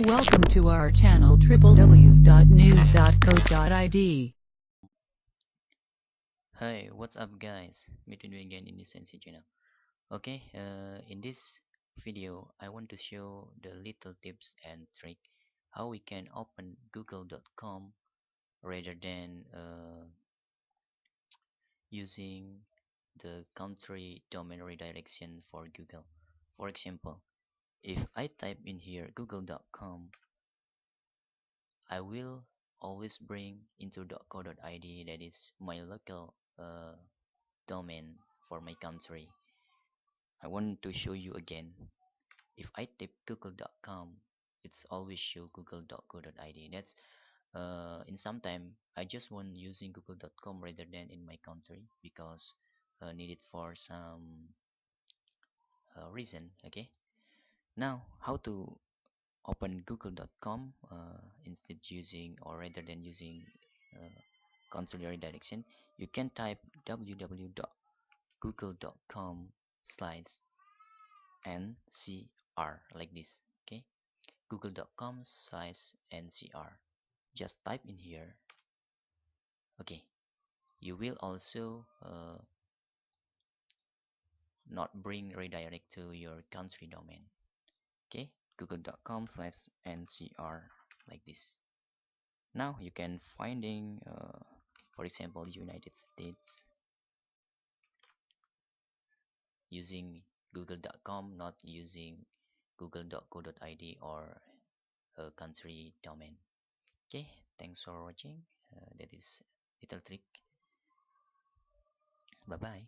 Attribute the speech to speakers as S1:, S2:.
S1: Welcome to our channel www.news.co.id.
S2: Hey, what's up guys? Meet you again in this Sensi channel. Okay, in this video, I want to show the little tips and trick how we can open google.com rather than using the country domain redirection for Google. For example, if I type in here google.com, I will always bring into .co.id, that is my local domain for my country. I want to show you again. If I type google.com, it's always show google.co.id. That's in some time I just want using google.com rather than in my country because needed for some reason. Okay. Now how to open google.com instead using or rather than using uh, country redirection, you can type www.google.com slash ncr like this. Okay, google.com slash ncr, just type in here. Okay, you will also not bring redirect to your country domain. Okay, google.com slash ncr like this. Now you can finding for example United States using google.com, not using google.co.id or a country domain. Okay, thanks for watching. That is little trick. Bye bye.